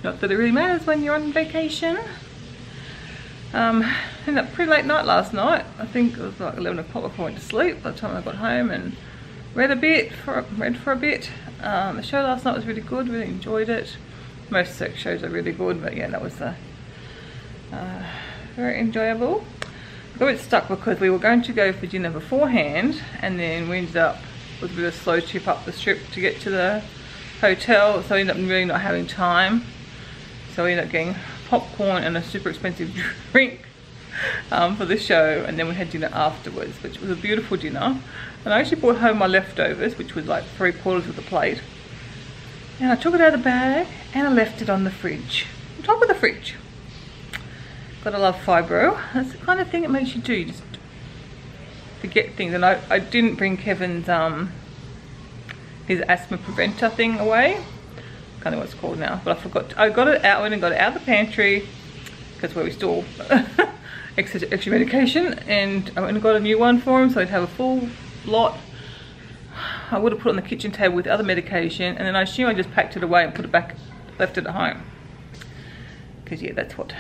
Not that it really matters when you're on vacation. Ended up pretty late night last night. I think it was like 11 o'clock before I went to sleep by the time I got home, and read for a bit. The show last night was really good, really enjoyed it. Most sex shows are really good, but yeah, that was very enjoyable. I got a bit stuck because we were going to go for dinner beforehand, and then we ended up with a bit of a slow trip up the strip to get to the hotel, so we ended up really not having time. So we ended up getting popcorn and a super expensive drink for the show, and then we had dinner afterwards, which was a beautiful dinner. And I actually brought home my leftovers, which was like 3/4 of the plate, and I took it out of the bag and I left it on the fridge, on top of the fridge. Gotta love fibro. That's the kind of thing it makes you do, you just forget things. And I didn't bring Kevin's his asthma preventer thing away. I can't know what it's called now, but I forgot. I got it out, went and got it out of the pantry, because where we store extra medication, and I went and got a new one for him, so I'd have a full lot. I would have put it on the kitchen table with the other medication, and then I assume I just packed it away and put it back, left it at home. Because yeah, that's what,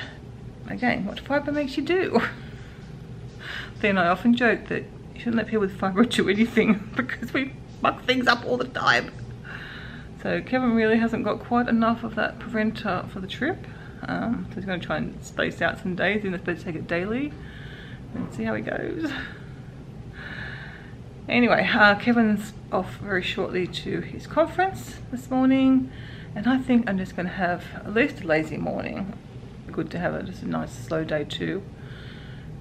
again, what fibro makes you do. Then I often joke that you shouldn't let people with fibro do anything, because we muck things up all the time. So Kevin really hasn't got quite enough of that preventer for the trip. So he's going to try and space out some days. He's supposed to take it daily and see how he goes. Anyway, Kevin's off very shortly to his conference this morning, and I think I'm just going to have at least a lazy morning. Good to have just a nice slow day too.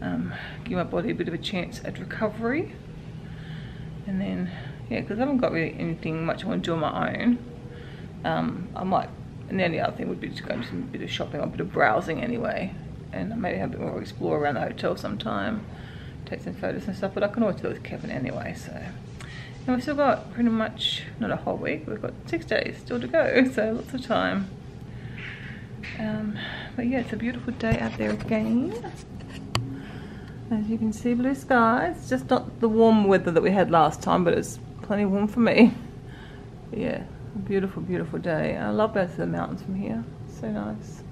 Give my body a bit of a chance at recovery, and then yeah, because I haven't got really anything much I want to do on my own. I might, and then the other thing would be just going to do a bit of shopping or a bit of browsing anyway, and maybe have a bit more explore around the hotel sometime, take some photos and stuff, but I can always do it with Kevin anyway. So, and we've still got pretty much, not a whole week, we've got 6 days still to go, so lots of time. But yeah, it's a beautiful day out there again. As you can see, blue skies. It's just not the warm weather that we had last time, but it's plenty warm for me. But yeah, a beautiful, beautiful day. I love both of the mountains from here. So nice.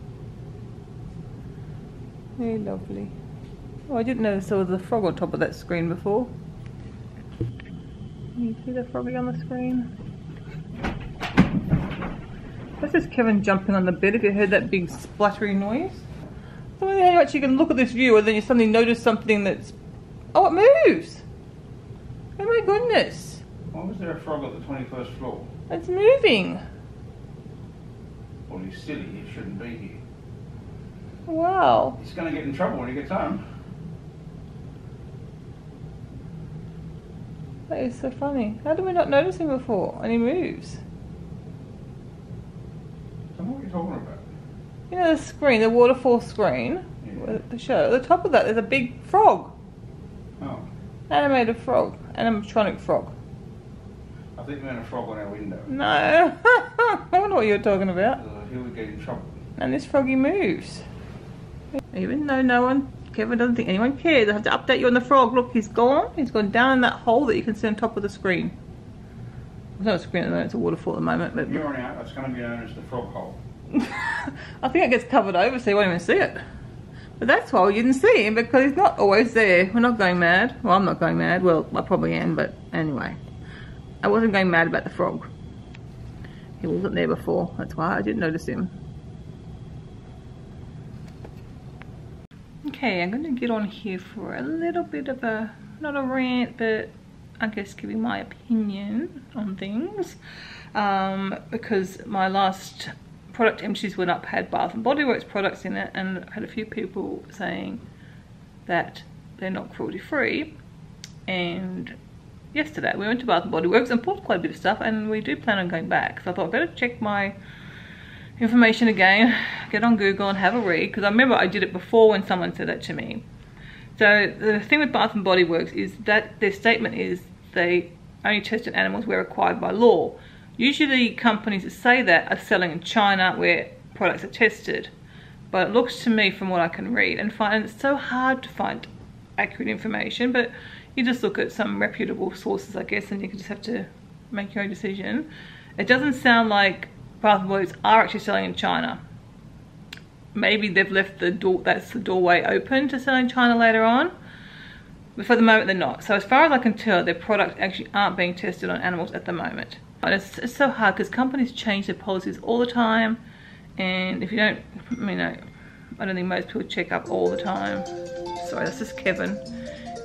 Very lovely. Oh, I didn't notice there was a frog on top of that screen before. Can you see the froggy on the screen? That's just Kevin jumping on the bed. If you heard that big splattery noise. So how you actually can look at this view and then you suddenly notice something that's... Oh, it moves! Oh my goodness! Why was there a frog at the 21st floor? It's moving! Well, he's silly, he shouldn't be here. Wow! He's going to get in trouble when he gets home. That is so funny. How did we not notice him before? And he moves. So what are you talking about? You know the screen, the waterfall screen? Yeah. The show. At the top of that there's a big frog. Oh. Animated frog. Animatronic frog. I think we had a frog on our window. No. I wonder what you're talking about. Here we get in trouble. And this froggy moves. Even though Kevin doesn't think anyone cares, I have to update you on the frog. Look, he's gone. He's gone down in that hole that you can see on top of the screen. It's not a screen at the moment, it's a waterfall at the moment. But you're on out, it's going to be known as the frog hole. I think it gets covered over so you won't even see it. But that's why you didn't see him, because he's not always there. We're not going mad. Well, I'm not going mad. Well, I probably am, but anyway. I wasn't going mad about the frog. He wasn't there before. That's why I didn't notice him. Okay, I'm going to get on here for a little bit of a, not a rant, but I guess giving my opinion on things. Because my last product empties went up had Bath and Body Works products in it, and I had a few people saying that they're not cruelty free. And yesterday we went to Bath and Body Works and bought quite a bit of stuff, and we do plan on going back. So I thought I'd better check my information again, get on Google and have a read, because I remember I did it before when someone said that to me. So the thing with Bath and Body Works is that their statement is they only test on animals where required by law. Usually companies that say that are selling in China where products are tested. But it looks to me, from what I can read and find, it's so hard to find accurate information, but you just look at some reputable sources, I guess, and you can just have to make your own decision. It doesn't sound like Bath and Body Works are actually selling in China. maybe they've left the door, that's the doorway open to selling China later on. But for the moment they're not. So as far as I can tell, their products actually aren't being tested on animals at the moment. And it's so hard because companies change their policies all the time. And if you don't, I don't think most people check up all the time. Sorry, that's just Kevin.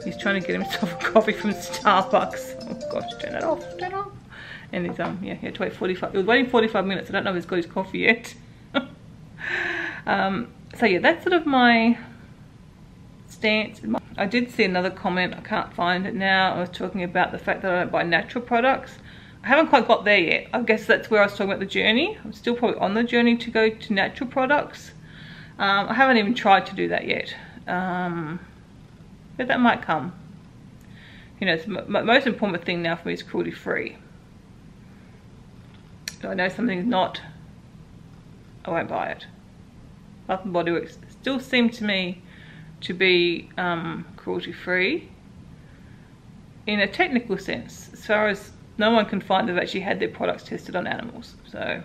He's trying to get himself a coffee from Starbucks. Oh gosh, turn it off, turn it off. And he's, yeah, he had to wait 45, he was waiting 45 minutes. I don't know if he's got his coffee yet. So yeah, that's sort of my stance. I did see another comment, I can't find it now. I was talking about the fact that I don't buy natural products. I haven't quite got there yet. I guess that's where I was talking about the journey. I'm still probably on the journey to go to natural products. I haven't even tried to do that yet. But that might come. You know, the most important thing now for me is cruelty free. If I know something's not, I won't buy it. Bath and Body Works still seem to me to be cruelty free in a technical sense, as far as no one can find they've actually had their products tested on animals. So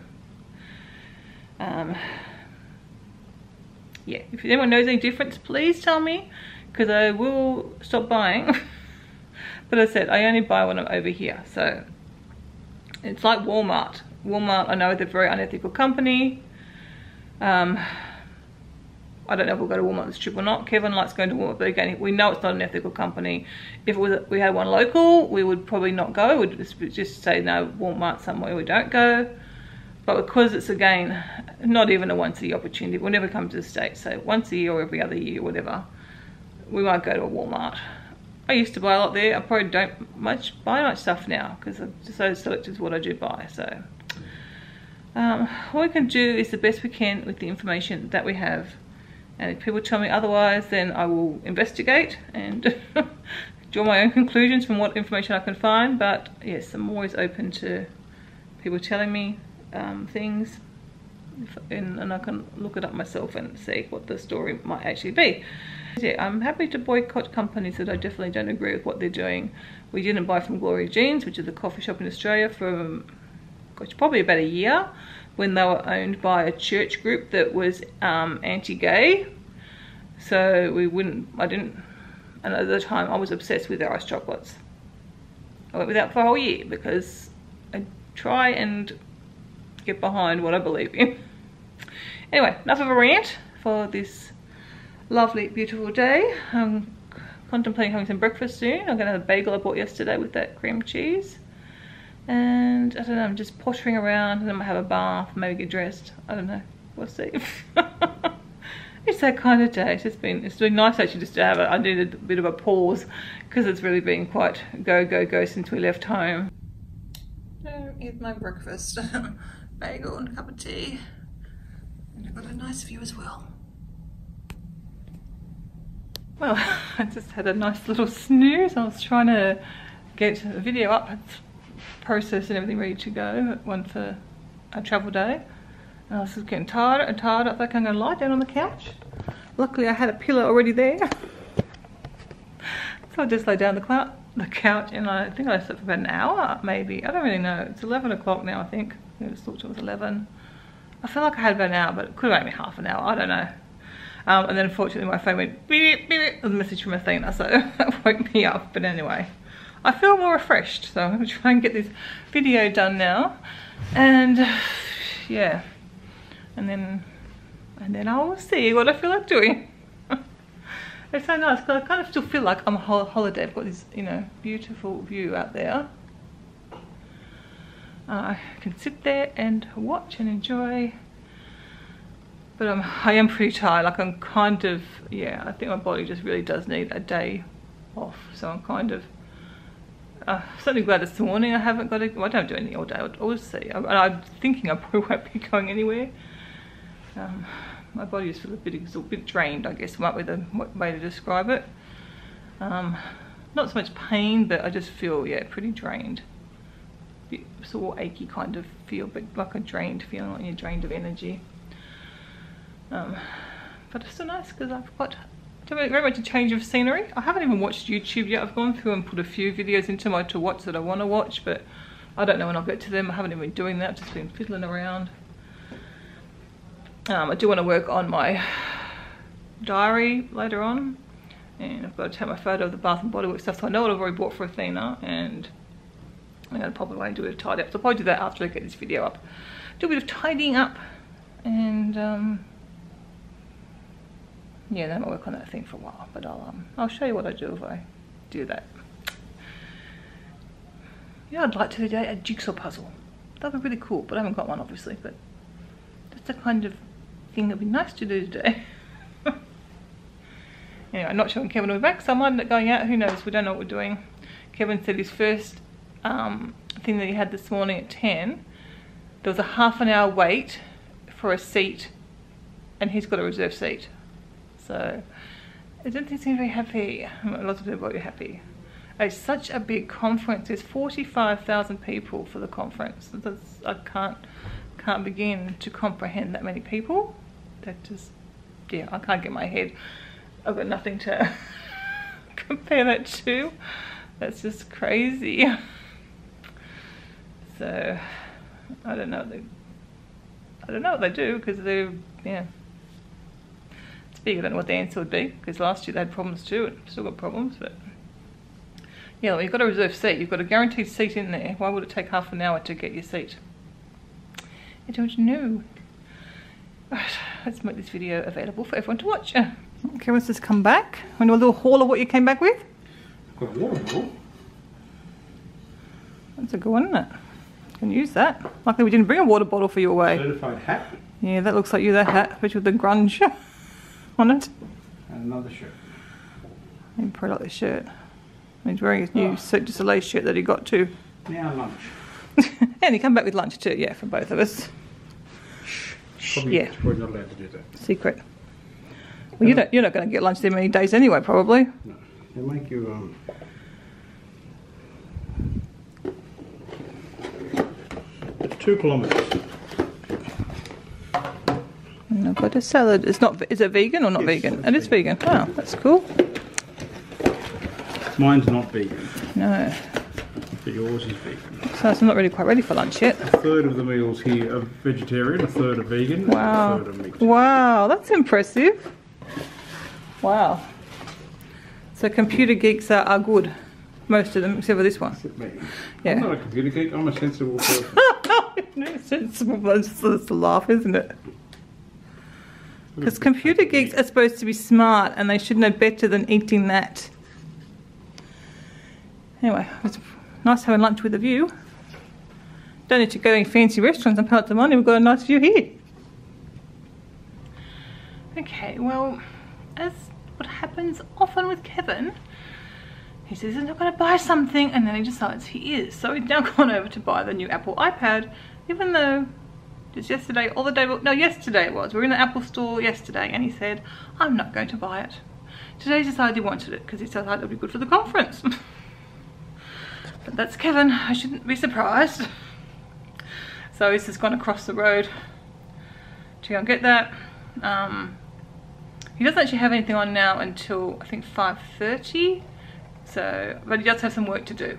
yeah, if anyone knows any difference, please tell me, because I will stop buying. But as I said, I only buy when I'm over here. So it's like Walmart. Walmart, I know they're a very unethical company. I don't know if we'll go to Walmart this trip or not. Kevin likes going to Walmart, but again, we know it's not an ethical company. If it was, we had one local, we would probably not go. We'd just say no, Walmart somewhere we don't go. But because it's, again, not even a once a year opportunity, we'll never come to the States. So once a year or every other year, whatever, we might go to a Walmart. I used to buy a lot there. I probably don't buy much stuff now because I'm just so selective to what I do buy. So all we can do is the best we can with the information that we have. And if people tell me otherwise, then I will investigate and draw my own conclusions from what information I can find. But yes, I'm always open to people telling me things, and I can look it up myself and see what the story might actually be. Yeah, I'm happy to boycott companies that I definitely don't agree with what they're doing. We didn't buy from Gloria Jeans, which is a coffee shop in Australia, for probably about a year, when they were owned by a church group that was anti-gay. So and at the time I was obsessed with their ice chocolates. I went without for a whole year because I try and get behind what I believe in. Anyway, enough of a rant for this lovely, beautiful day. I'm contemplating having some breakfast soon. I'm gonna have a bagel I bought yesterday with that cream cheese. And I don't know, I'm just pottering around, and then I might have a bath, maybe get dressed. I don't know, we'll see. It's that kind of day. It's been nice actually just to have I needed a bit of a pause because it's really been quite go since we left home. So here's my breakfast. Bagel and a cup of tea. And I've got a nice view as well. Well, I just had a nice little snooze. I was trying to get a video up, process and everything ready to go, one for a travel day. And I was just getting tired and tired. I think I'm going to lie down on the couch. Luckily I had a pillow already there. So I just lay down the couch, and I think I slept for about an hour maybe. I don't really know. It's 11 o'clock now, I think. I just thought it was 11. I feel like I had about an hour, but it could have been half an hour. I don't know. And then unfortunately my phone went beep, beep, with a message from Athena, so that woke me up. But anyway, I feel more refreshed, so I'm going to try and get this video done now. And yeah, and then I will see what I feel like doing. It's so nice because I kind of still feel like I'm on holiday. I've got this, you know, beautiful view out there. I can sit there and watch and enjoy. But I am pretty tired. Like I'm kind of, yeah, I think my body just really does need a day off. So I'm kind of certainly glad this morning I haven't got to, well, I don't do anything all day. I'll see. I'm thinking I probably won't be going anywhere. My body is a bit drained, I guess, might be the way to describe it. Not so much pain, but I just feel, yeah, pretty drained. Sort of achy kind of feel, but like a drained feeling, like you're drained of energy. But it's so nice because I've got very much a change of scenery. I haven't even watched YouTube yet. I've gone through and put a few videos into my to watch that I want to watch, but I don't know when I'll get to them. I haven't even been doing that. I've just been fiddling around. I do want to work on my diary later on, and I've got to take my photo of the Bath and Body Works stuff, so I know what I've already bought for Athena, and I'm going to pop it away and do a tidy up. So I'll probably do that after I get this video up. Do a bit of tidying up, and yeah, then I'll work on that thing for a while. But I'll show you what I do if I do that. Yeah, I'd like to do today a jigsaw puzzle. That'd be really cool, but I haven't got one obviously. But that's the kind of thing that'd be nice to do today. Anyway, I'm not sure when Kevin will be back, so I might end up going out. Who knows? We don't know what we're doing. Kevin said his first thing that he had this morning at 10, there was a half an hour wait for a seat, and he's got a reserved seat. So I don't think he's very happy. Lots of people are very happy. It's such a big conference. There's 45,000 people for the conference. I can't begin to comprehend that many people. That just, yeah, I can't get my head. I've got nothing to compare that to. That's just crazy. So I don't know what they do, because they're, yeah, it's big. I don't know what the answer would be, because last year they had problems too, and still got problems. But yeah, well, you've got a reserved seat. You've got a guaranteed seat in there. Why would it take half an hour to get your seat? I don't know. Right, let's make this video available for everyone to watch. Okay, let's just come back. Want to do a little haul of what you came back with? Got a water bottle. That's a good one, isn't it? Can use that. Luckily we didn't bring a water bottle for you away. Certified hat. Yeah, that looks like you, that hat, especially with the grunge on it. And another shirt. I probably like the shirt. He's wearing his new Cirque du Soleil shirt that he got too. Now lunch. And he come back with lunch too, yeah, for both of us. Probably, yeah. Probably not allowed to do that. Secret. Well, you're not going to get lunch there many days anyway, probably. No. They make you 2 kilometres. And I've got a salad. It's not. Is it vegan or not vegan? It is vegan. Wow, that's cool. Mine's not vegan. No. But yours is vegan. So I'm not really quite ready for lunch yet. A third of the meals here are vegetarian, a third are vegan, Wow. and a third are meat. Wow, that's impressive. Wow. So computer geeks are good. Most of them, except for this one. Except me. Yeah. I'm not a computer geek, I'm a sensible person. Sensible, that's a laugh, isn't it? Because computer geeks are supposed to be smart, and they should know better than eating that. Anyway, it's nice having lunch with a view. Don't need to go to any fancy restaurants and pay out the money. We've got a nice view here. Okay, well, as what happens often with Kevin, he says he's not going to buy something, and then he decides he is. So he's now gone over to buy the new Apple iPad, even though just yesterday, or the day, no, yesterday it was. We were in the Apple store yesterday, and he said, I'm not going to buy it. Today he decided he wanted it, because he decided it would be good for the conference. But that's Kevin, I shouldn't be surprised. So he's just gone across the road to go and get that. He doesn't actually have anything on now until I think 5:30. So, but he does have some work to do.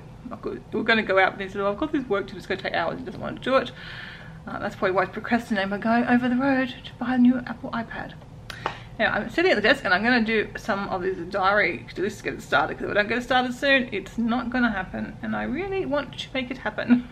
We're going to go out, but he said, well, I've got this work to do, it's going to take hours. He doesn't want to do it. That's probably why he's procrastinating by going over the road to buy a new Apple iPad. Now, I'm sitting at the desk and I'm going to do some of this diary to just get it started, because if I don't get it started soon, it's not going to happen. And I really want to make it happen.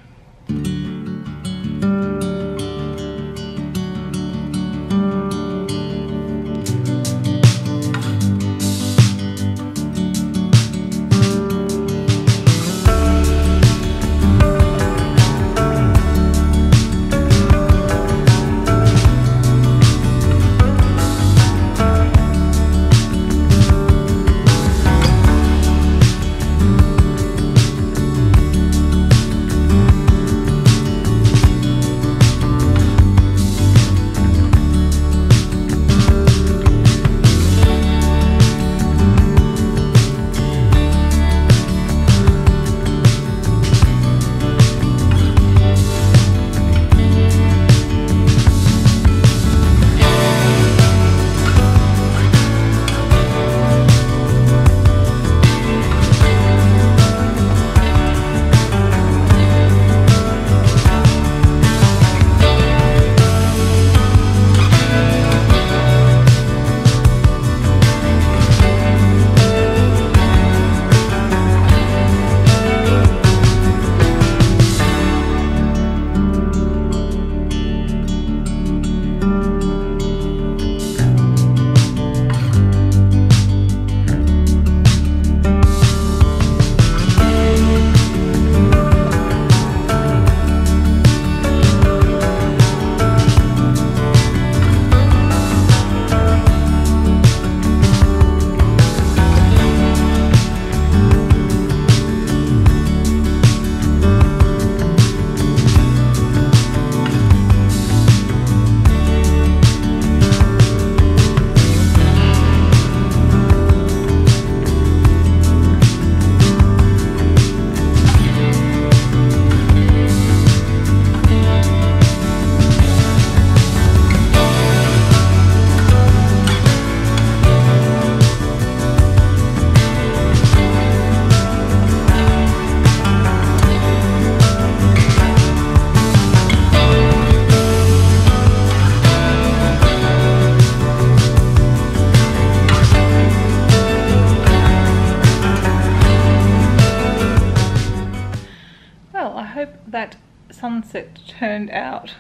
that sunset turned out.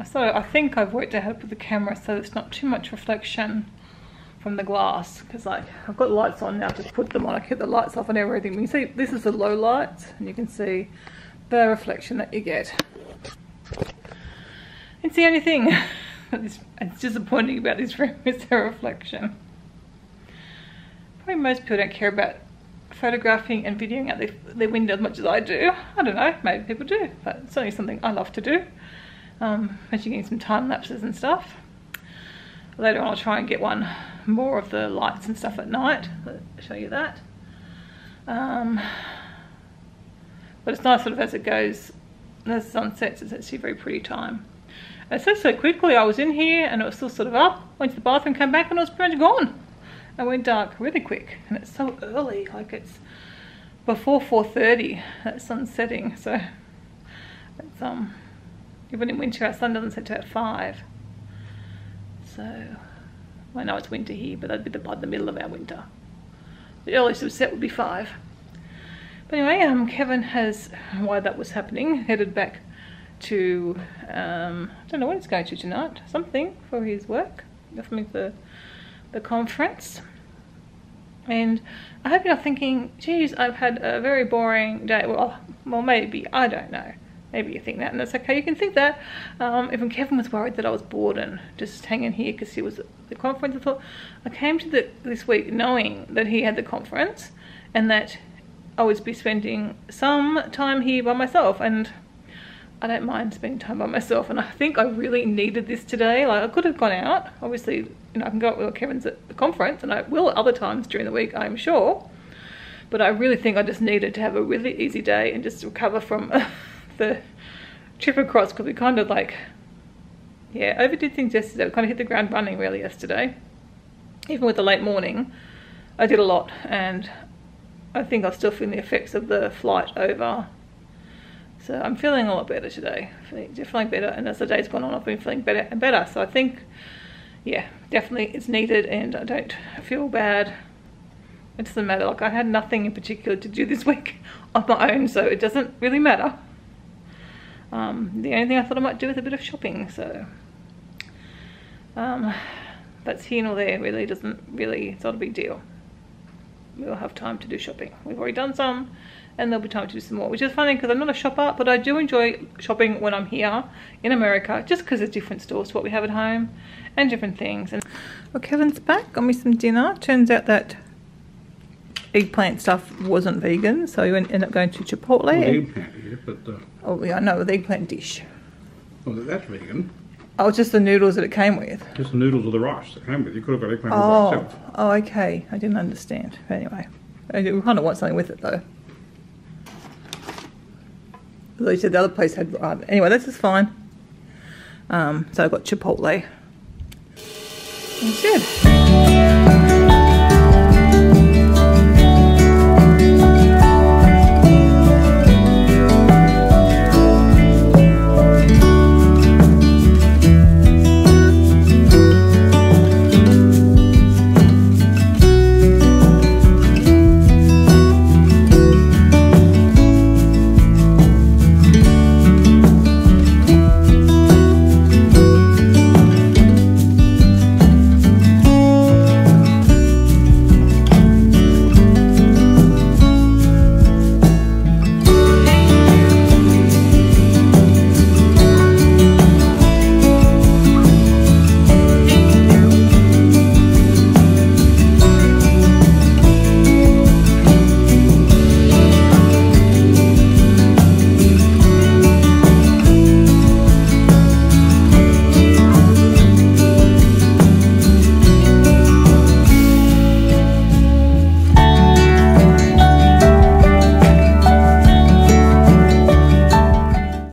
So I think I've worked out how to put the camera so it's not too much reflection from the glass, because like I've got lights on now to put them on. I kept the lights off and everything. You see, this is the low lights, and you can see the reflection that you get. It's the only thing that's disappointing about this room is the reflection. Probably most people don't care about photographing and videoing out their window as much as I do. I don't know, maybe people do, but it's certainly something I love to do. Especially getting some time lapses and stuff. Later on I'll try and get one more of the lights and stuff at night. I'll show you that. But it's nice sort of as it goes, as the sun sets, it's actually a very pretty time. And it says so quickly. I was in here and it was still sort of up, went to the bathroom, came back and it was pretty much gone. It went dark really quick, and it's so early, like it's before 4:30 that sun's setting, so it's even in winter our sun doesn't set till at 5. So I know it's winter here, but that'd be the middle of our winter. The earliest it would set would be 5. But anyway, Kevin has, while that was happening, headed back to I don't know what he's going to tonight, something for his work, something for the conference. And I hope you're not thinking, geez, I've had a very boring day. Well, maybe, I don't know. Maybe you think that, and that's okay. You can think that. Even Kevin was worried that I was bored and just hanging here because he was at the conference. I thought I came to this week knowing that he had the conference and that I would be spending some time here by myself, and I don't mind spending time by myself, and I think I really needed this today. Like, I could have gone out, obviously, you know, I can go out with Kevin's at the conference, and I will other times during the week, I'm sure, but I really think I just needed to have a really easy day and just recover from the trip across, because we kind of like, yeah, overdid things yesterday. We kind of hit the ground running really yesterday. Even with the late morning, I did a lot, and I think I'm still feeling the effects of the flight over. So I'm feeling a lot better today, feeling better, and as the day's gone on I've been feeling better and better. So I think, yeah, definitely it's needed, and I don't feel bad. It doesn't matter, like I had nothing in particular to do this week on my own, so it doesn't really matter. The only thing I thought I might do is a bit of shopping, so that's here nor there, really. It's not a big deal. We'll have time to do shopping. We've already done some, and there'll be time to do some more, which is funny because I'm not a shopper, but I do enjoy shopping when I'm here in America, just because there's different stores to what we have at home and different things. And well, Kevin's back, got me some dinner. Turns out that eggplant stuff wasn't vegan, so we ended up going to Chipotle. Well, eggplant, yeah, but oh yeah, no, the eggplant dish. Well, that's vegan. Oh, it's just the noodles that it came with. Just the noodles with the rice that came with. You could have got eggplant by itself. Oh, okay. I didn't understand. But anyway, we kind of want something with it though. Although you said the other place had. Anyway, this is fine. So I got Chipotle instead.